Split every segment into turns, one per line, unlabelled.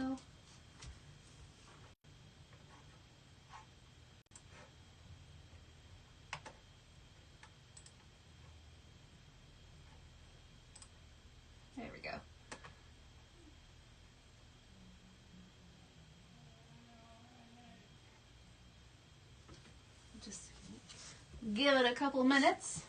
go. There we go. Just give it a couple minutes.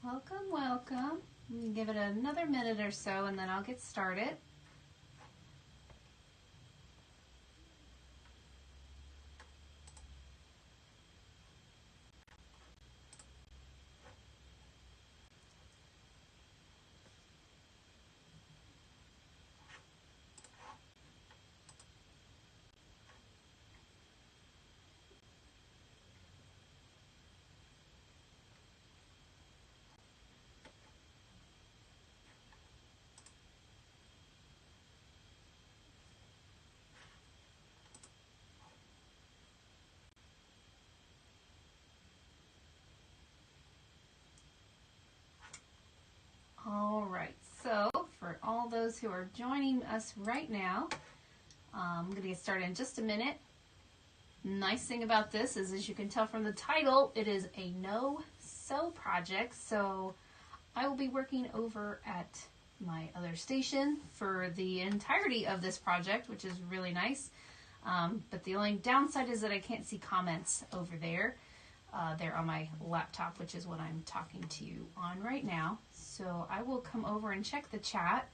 Welcome, welcome. Give it another minute or so and then I'll get started. All right, so for all those who are joining us right now, I'm going to get started in just a minute. Nice thing about this is, as you can tell from the title, it is a no-sew project. So I will be working over at my other station for the entirety of this project, which is really nice. But the only downside is that I can't see comments over there. They're on my laptop, which is what I'm talking to you on right now. So I will come over and check the chat.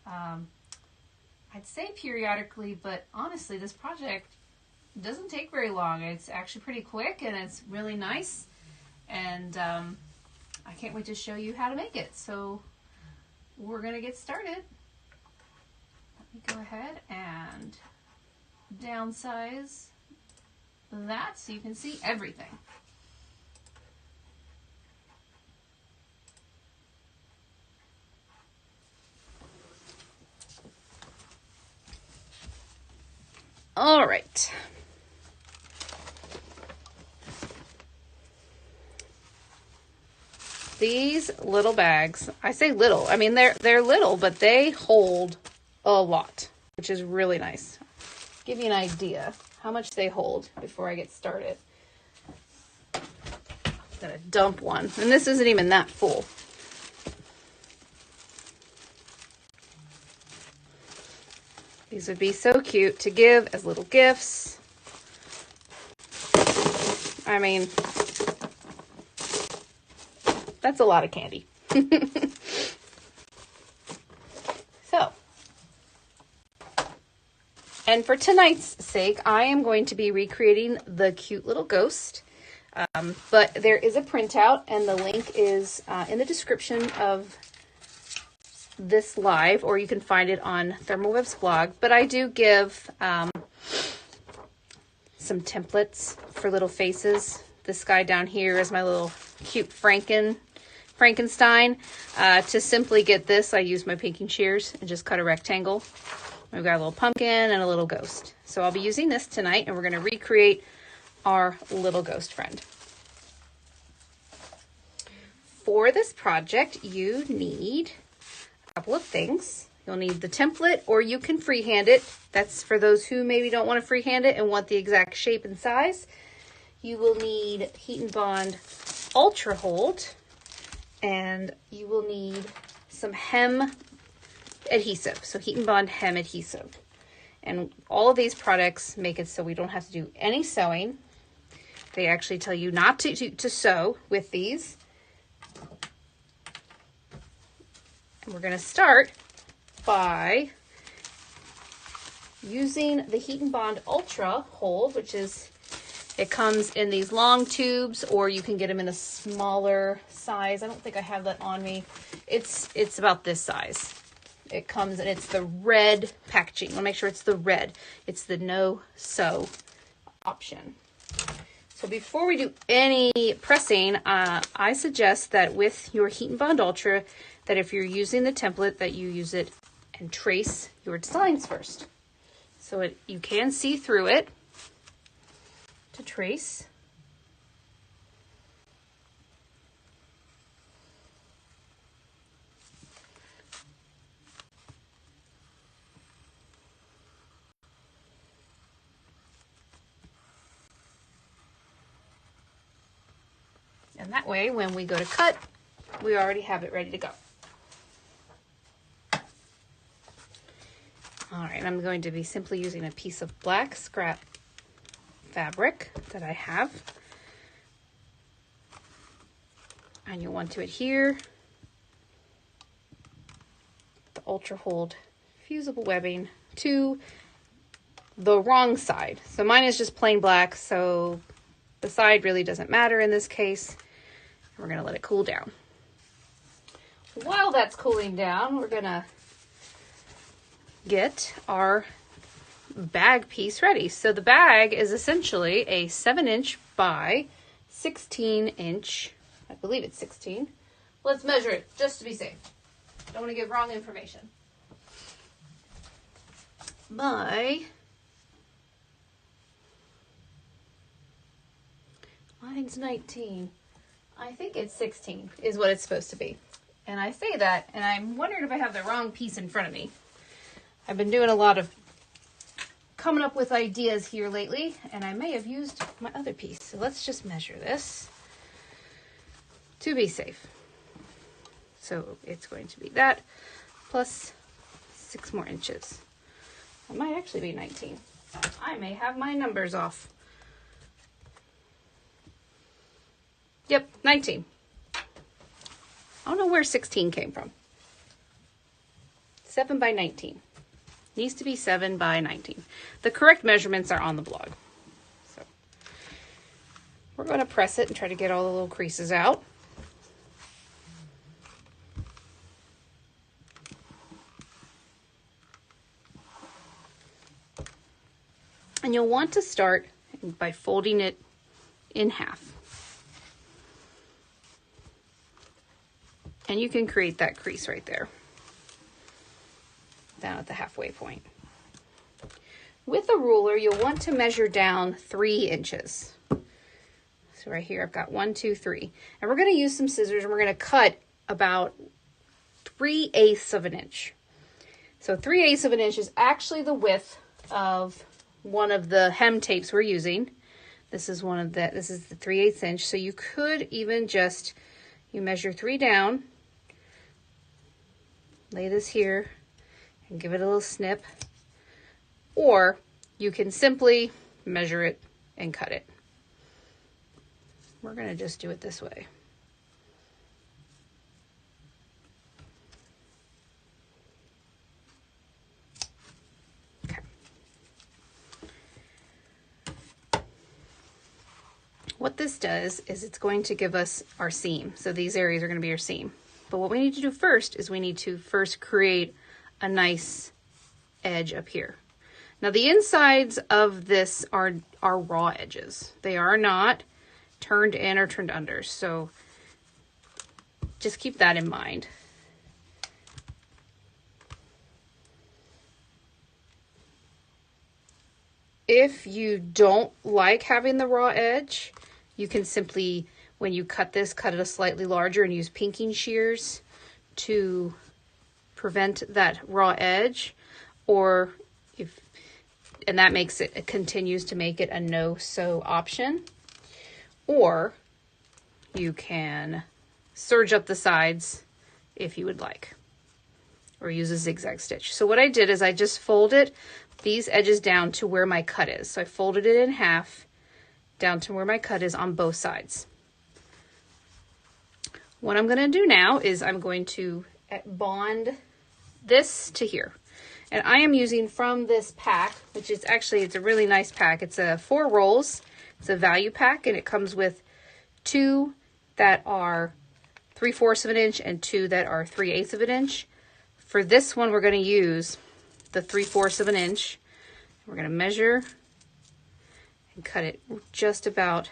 I'd say periodically, but honestly, this project doesn't take very long. It's actually pretty quick and it's really nice. And I can't wait to show you how to make it. So we're going to get started. Let me go ahead and downsize that so you can see everything. All right. These little bags, I say little, I mean they're little, but they hold a lot, which is really nice. Give you an idea how much they hold before I get started. I'm gonna dump one, and this isn't even that full. These would be so cute to give as little gifts. I mean, that's a lot of candy. So, and for tonight's sake, I am going to be recreating the cute little ghost. But there is a printout, and the link is in the description of this live, or you can find it on ThermOWeb's blog. But I do give some templates for little faces. This guy down here is my little cute Frankenstein. To simply get this, I use my pinking shears and just cut a rectangle. We've got a little pumpkin and a little ghost. So I'll be using this tonight, and we're going to recreate our little ghost friend. For this project, you need a couple of things. You'll need the template, or you can freehand it. That's for those who maybe don't want to freehand it and want the exact shape and size. You will need HeatnBond UltraHold, and you will need some hem adhesive. So HeatnBond hem adhesive. And all of these products make it so we don't have to do any sewing. They actually tell you not to sew with these. And we're going to start by using the HeatnBond UltraHold, which is, it comes in these long tubes, or you can get them in a smaller size. I don't think I have that on me. It's about this size. It comes, and it's the red packaging. I want to make sure it's the red. It's the no sew option. So before we do any pressing, I suggest that with your HeatnBond Ultra, that if you're using the template, that you use it and trace your designs first. So you can see through it to trace. And that way, when we go to cut, we already have it ready to go. All right, I'm going to be simply using a piece of black scrap fabric that I have. And you'll want to adhere the UltraHold fusible webbing to the wrong side. So mine is just plain black, so the side really doesn't matter in this case. We're going to let it cool down. While that's cooling down, we're going to get our bag piece ready. So the bag is essentially a 7-inch by 16-inch, I believe it's 16. Let's measure it just to be safe. Don't want to give wrong information. Mine's 19. I think it's 16 is what it's supposed to be. And I say that, and I'm wondering if I have the wrong piece in front of me. I've been doing a lot of coming up with ideas here lately, and I may have used my other piece. So let's just measure this to be safe. So it's going to be that plus 6 more inches. It might actually be 19. I may have my numbers off. Yep, 19. I don't know where 16 came from. 7 by 19. Needs to be 7 by 19. The correct measurements are on the blog. So we're going to press it and try to get all the little creases out. And you'll want to start by folding it in half. And you can create that crease right there, down at the halfway point. With a ruler, you'll want to measure down 3 inches. So right here, I've got 1, 2, 3. And we're going to use some scissors, and we're going to cut about 3/8 of an inch. So 3/8 of an inch is actually the width of one of the hem tapes we're using. This is the 3/8 inch. So you could even just, you measure 3 down, lay this here, and give it a little snip. Or you can simply measure it and cut it. We're going to just do it this way. Okay. What this does is it's going to give us our seam. So these areas are going to be our seam. But what we need to do first is we need to first create a nice edge up here. Now the insides of this are raw edges. They are not turned in or turned under. So just keep that in mind. If you don't like having the raw edge, you can simply, when you cut this, cut it a slightly larger and use pinking shears to prevent that raw edge, and that makes it continues to make it a no-sew option. Or you can serge up the sides if you would like, or use a zigzag stitch. So what I did is I just folded these edges down to where my cut is. So I folded it in half down to where my cut is on both sides. What I'm going to do now is I'm going to bond this to here. And I am using from this pack, which is actually, it's a really nice pack. It's 4 rolls. It's a value pack, and it comes with 2 that are 3/4 of an inch and 2 that are 3/8 of an inch. For this one, we're going to use the 3/4 of an inch. We're going to measure and cut it just about,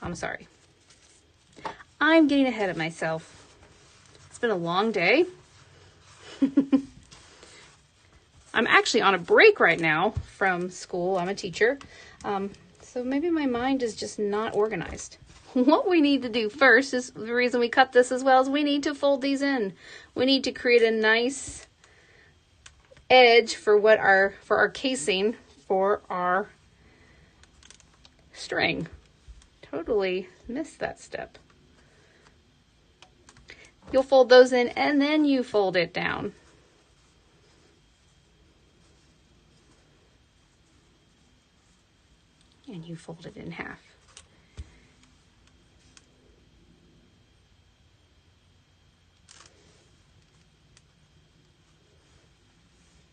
I'm sorry. I'm getting ahead of myself. It's been a long day. I'm actually on a break right now from school. I'm a teacher. So maybe my mind is just not organized. What we need to do first is, the reason we cut this as well, is we need to fold these in. We need to create a nice edge for our casing for our string. Totally missed that step. You'll fold those in and then you fold it down. And you fold it in half.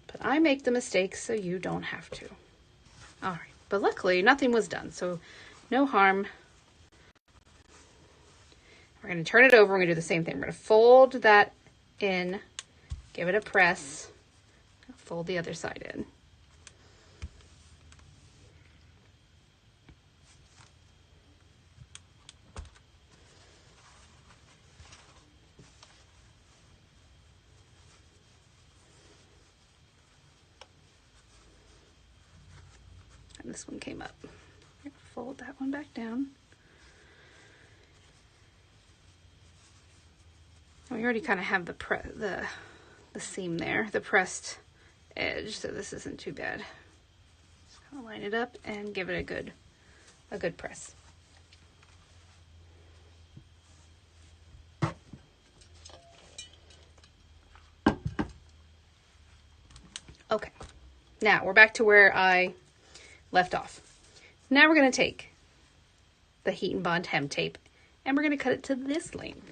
But I make the mistakes so you don't have to. All right, but luckily nothing was done, so no harm. We're going to turn it over. We're going to do the same thing. We're going to fold that in, give it a press, fold the other side in. And this one came up. Fold that one back down. We already kind of have the seam there, the pressed edge, so this isn't too bad. Just kind of line it up and give it a good press. Okay, now we're back to where I left off. Now we're going to take the HeatnBond hem tape and we're going to cut it to this length.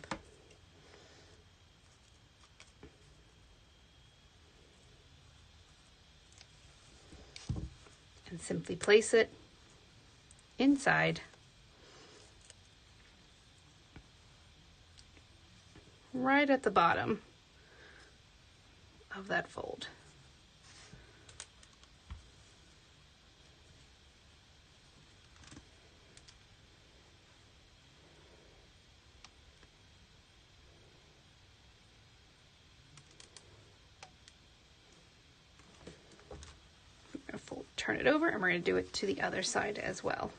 And simply place it inside right at the bottom of that fold. Turn it over and we're going to do it to the other side as well.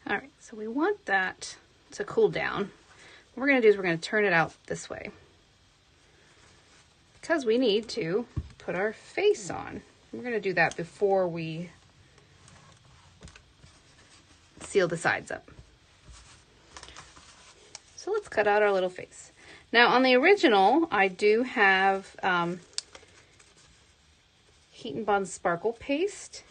All right, so we want that to cool down. What we're going to do is we're going to turn it out this way because we need to put our face on. We're going to do that before we seal the sides up. So let's cut out our little face. Now on the original, I do have HeatnBond sparkle paste,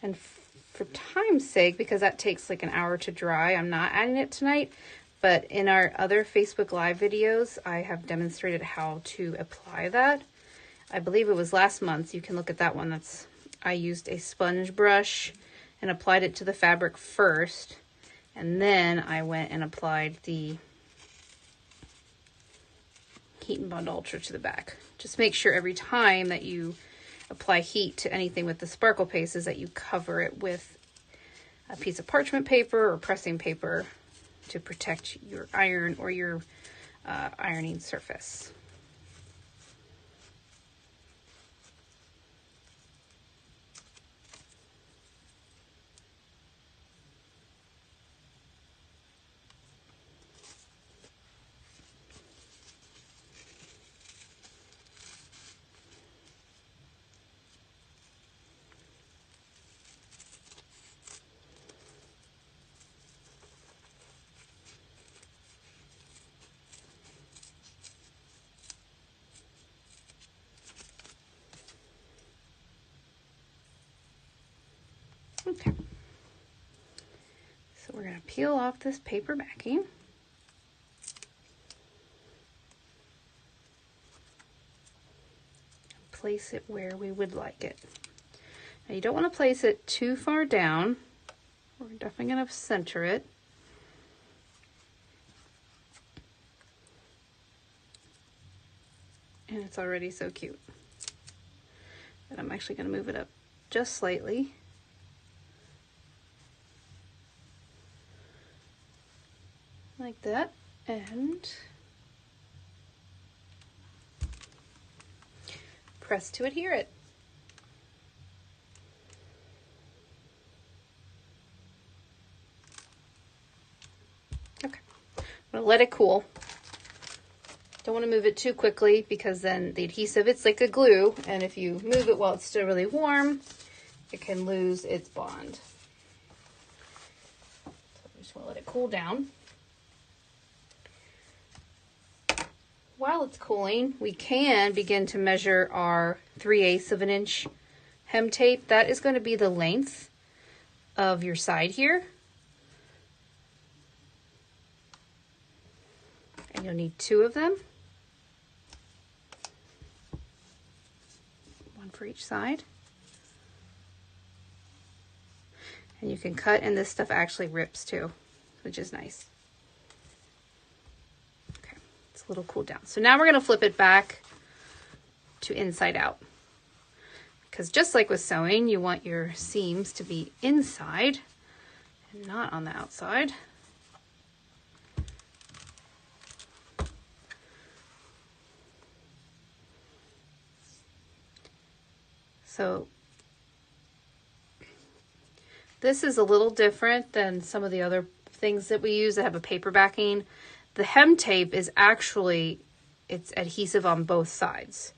and for time's sake, because that takes like an hour to dry, I'm not adding it tonight, but in our other Facebook Live videos, I have demonstrated how to apply that. I believe it was last month. You can look at that one. I used a sponge brush and applied it to the fabric first, and then I went and applied the HeatnBond Ultra to the back. Just make sure every time that you apply heat to anything with the sparkle paste is that you cover it with a piece of parchment paper or pressing paper to protect your iron or your ironing surface. Okay, so we're going to peel off this paper backing. Place it where we would like it. Now you don't want to place it too far down. We're definitely going to center it. And it's already so cute. But I'm actually going to move it up just slightly. Like that, and press to adhere it. Okay, I'm gonna let it cool. Don't want to move it too quickly because then the adhesive, it's like a glue, and if you move it while it's still really warm, it can lose its bond. So I just want to let it cool down. While it's cooling, we can begin to measure our 3/8 of an inch hem tape. That is going to be the length of your side here. And you'll need 2 of them. 1 for each side. And you can cut, and this stuff actually rips too, which is nice. A little cool down. So now we're going to flip it back to inside out, because just like with sewing, you want your seams to be inside and not on the outside. So this is a little different than some of the other things that we use that have a paper backing. The hem tape is actually, it's adhesive on both sides.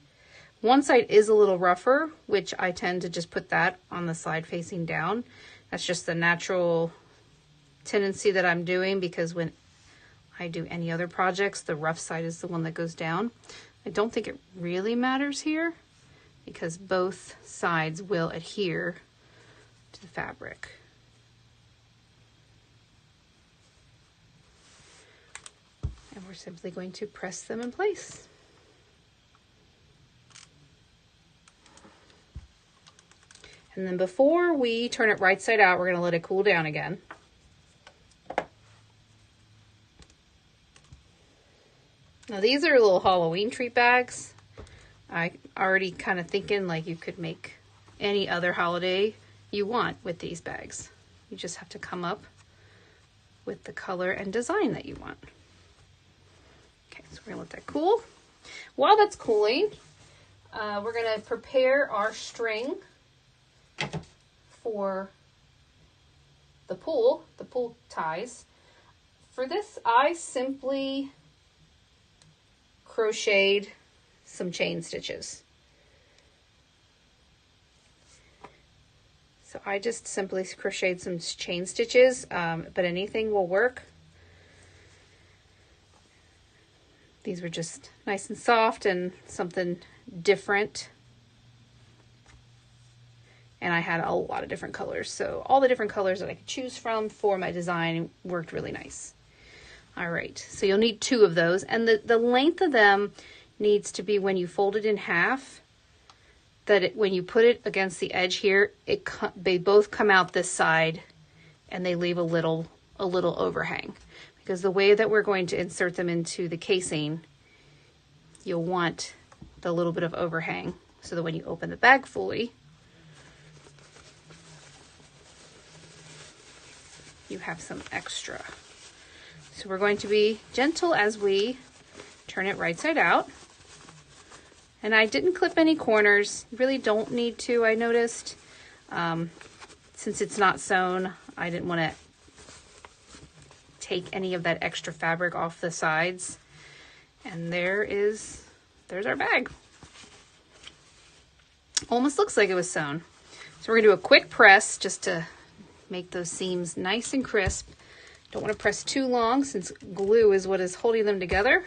One side is a little rougher, which I tend to just put that on the side facing down. That's just the natural tendency that I'm doing, because when I do any other projects, the rough side is the one that goes down. I don't think it really matters here because both sides will adhere to the fabric. And we're simply going to press them in place. And then before we turn it right side out, we're going to let it cool down again. Now these are little Halloween treat bags. I already kind of thinking like you could make any other holiday you want with these bags. You just have to come up with the color and design that you want. Okay, so we're gonna let that cool. While that's cooling, we're gonna prepare our string for the pool ties. For this, I simply crocheted some chain stitches. So I just simply crocheted some chain stitches, but anything will work. These were just nice and soft and something different. And I had a lot of different colors. So all the different colors that I could choose from for my design worked really nice. All right, so you'll need 2 of those. And the length of them needs to be, when you fold it in half, that when you put it against the edge here, they both come out this side and they leave a little overhang. Because the way that we're going to insert them into the casing, you'll want the little bit of overhang so that when you open the bag fully, you have some extra. So we're going to be gentle as we turn it right side out. And I didn't clip any corners. You really don't need to, I noticed. Since it's not sewn, I didn't want to take any of that extra fabric off the sides. And there's our bag. Almost looks like it was sewn. So we're gonna do a quick press just to make those seams nice and crisp. Don't want to press too long since glue is what is holding them together.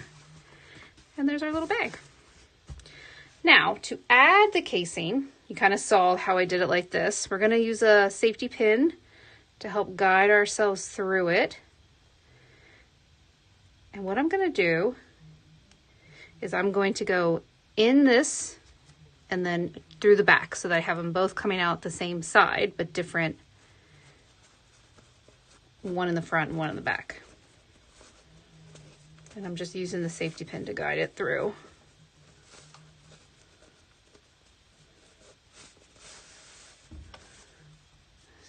And there's our little bag. Now, to add the casing, you kind of saw how I did it like this. We're going to use a safety pin to help guide ourselves through it. And what I'm going to do is I'm going to go in this and then through the back so that I have them both coming out the same side, but different. One in the front and one in the back. And I'm just using the safety pin to guide it through.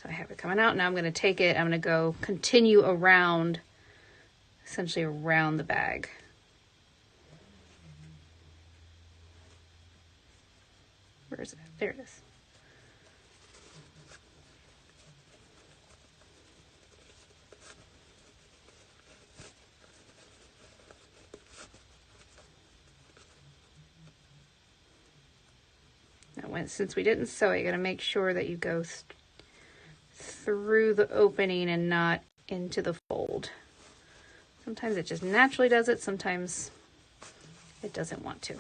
So I have it coming out. Now I'm going to take it, I'm going to go continue around, essentially around the bag. Where is it? There it is. Since we didn't sew it, you got to make sure that you go through the opening and not into the fold. Sometimes it just naturally does it, sometimes it doesn't want to.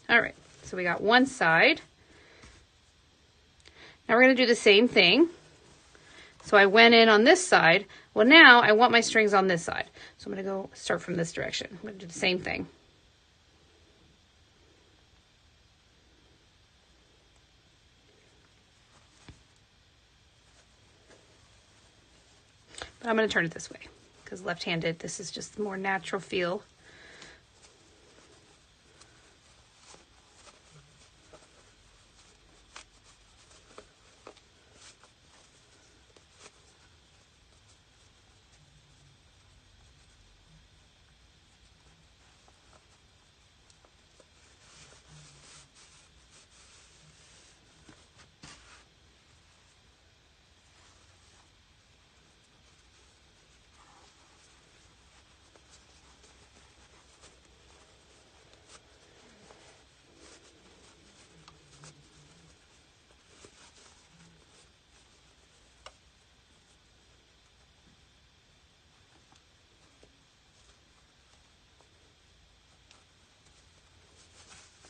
All right, so we got one side. Now we're going to do the same thing. So I went in on this side. Well, now I want my strings on this side. So I'm going to go start from this direction. I'm going to do the same thing. I'm going to turn it this way because left-handed, this is just more natural feel.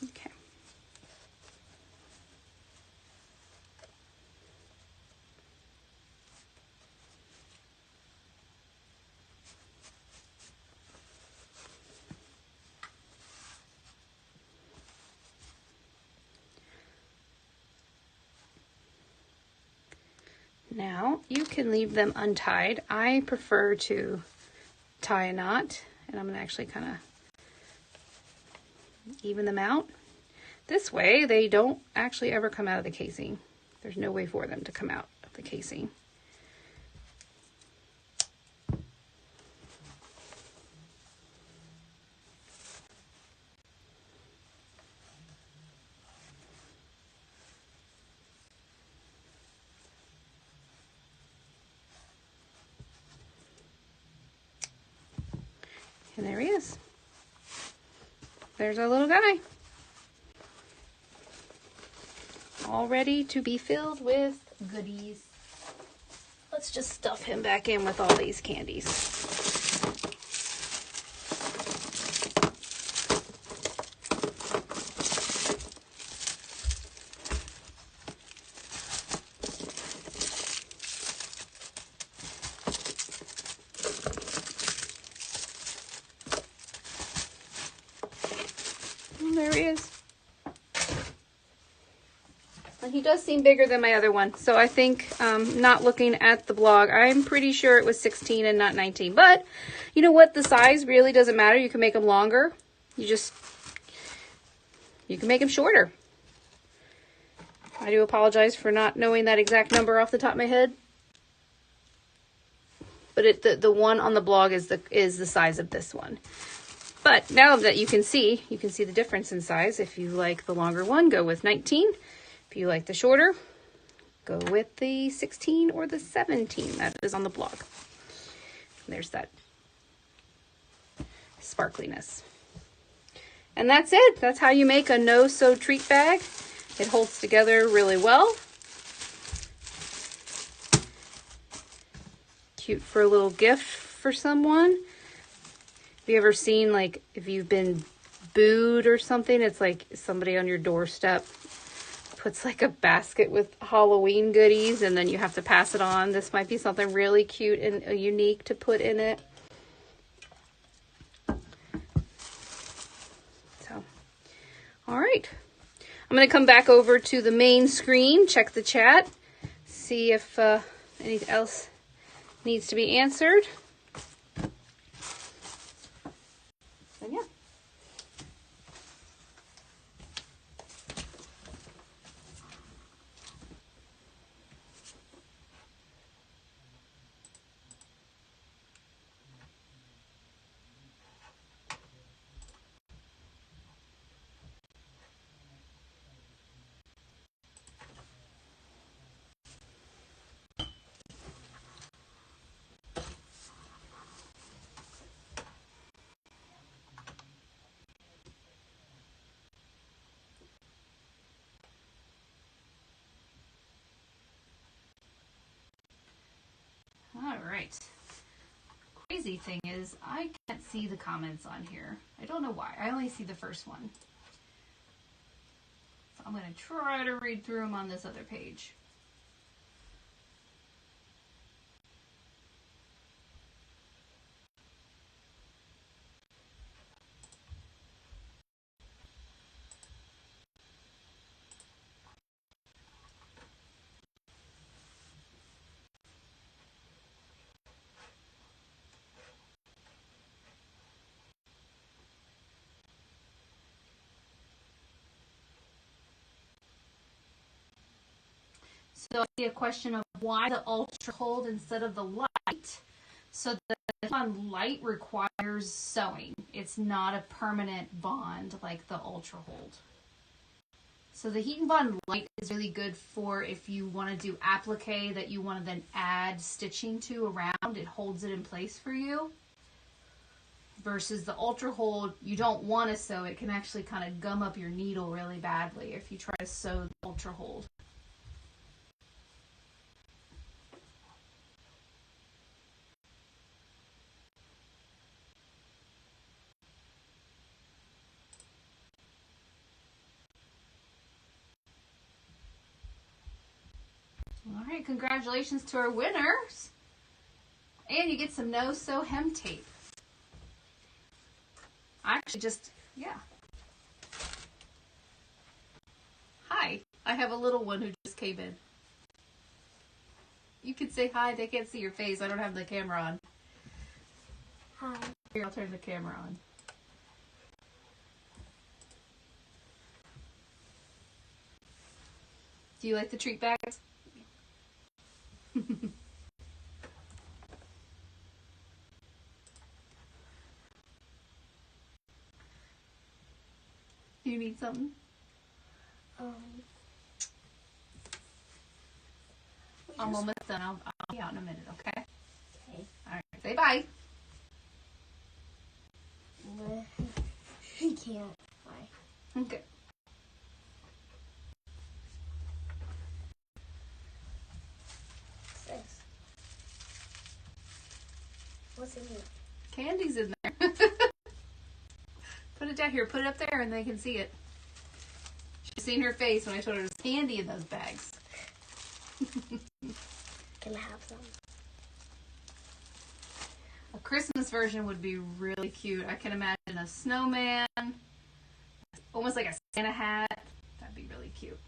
Okay. Now you can leave them untied. I prefer to tie a knot, and I'm going to actually kind of even them out. This way they don't actually ever come out of the casing. There's no way for them to come out of the casing. And there he is. There's our little guy. All ready to be filled with goodies. Let's just stuff him back in with all these candies. There he is. And he does seem bigger than my other one. So I think, not looking at the blog, I'm pretty sure it was 16 and not 19. But you know what? The size really doesn't matter. You can make them longer. You just you can make them shorter. I do apologize for not knowing that exact number off the top of my head. But the one on the blog is the size of this one. But now that you can see the difference in size. If you like the longer one, go with 19. If you like the shorter, go with the 16 or the 17. That is on the blog. There's that sparkliness. And that's it. That's how you make a no-sew treat bag. It holds together really well. Cute for a little gift for someone. Have you ever seen, like, if you've been booed or something, it's like somebody on your doorstep puts like a basket with Halloween goodies and then you have to pass it on. This might be something really cute and unique to put in it. So, all right. I'm going to come back over to the main screen, check the chat, see if anything else needs to be answered. And yeah. All right. Crazy thing is, I can't see the comments on here. I don't know why. I only see the first one. So I'm going to try to read through them on this other page. So I see a question of why the UltraHold instead of the light. So the HeatnBond light requires sewing. It's not a permanent bond like the UltraHold. So the HeatnBond light is really good for if you want to do applique that you want to then add stitching to around. It holds it in place for you. Versus the UltraHold, you don't want to sew. It can actually kind of gum up your needle really badly if you try to sew the UltraHold. All right, congratulations to our winners. And you get some no-sew hem tape. I actually just, yeah. Hi, I have a little one who just came in. You can say hi, they can't see your face. I don't have the camera on.
Hi.
Here, I'll turn the camera on. Do you like the treat bags? Do you need something? I'm almost done. I'll be out in a minute, okay?
Okay.
All right, say bye.
She can't. Bye.
Okay.
What's this? What's in here?
Candy's in there. Put it down here. Put it up there and they can see it. She's seen her face when I told her there's candy in those bags.
Can I have some?
A Christmas version would be really cute. I can imagine a snowman, almost like a Santa hat. That'd be really cute.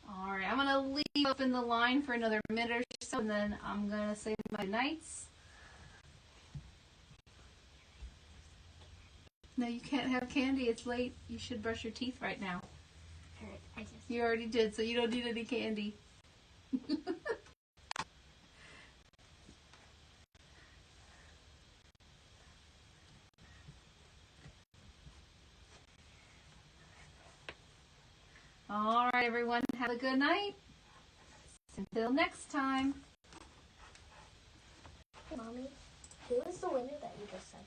All right, I'm going to leave open the line for another minute or so, and then I'm going to say my nights. No, you can't have candy. It's late. You should brush your teeth right now.
Alright, I just.
You already did, so you don't need any candy. All right, everyone. Have a good night. Until next time.
Hey, Mommy, who is the winner that you just said?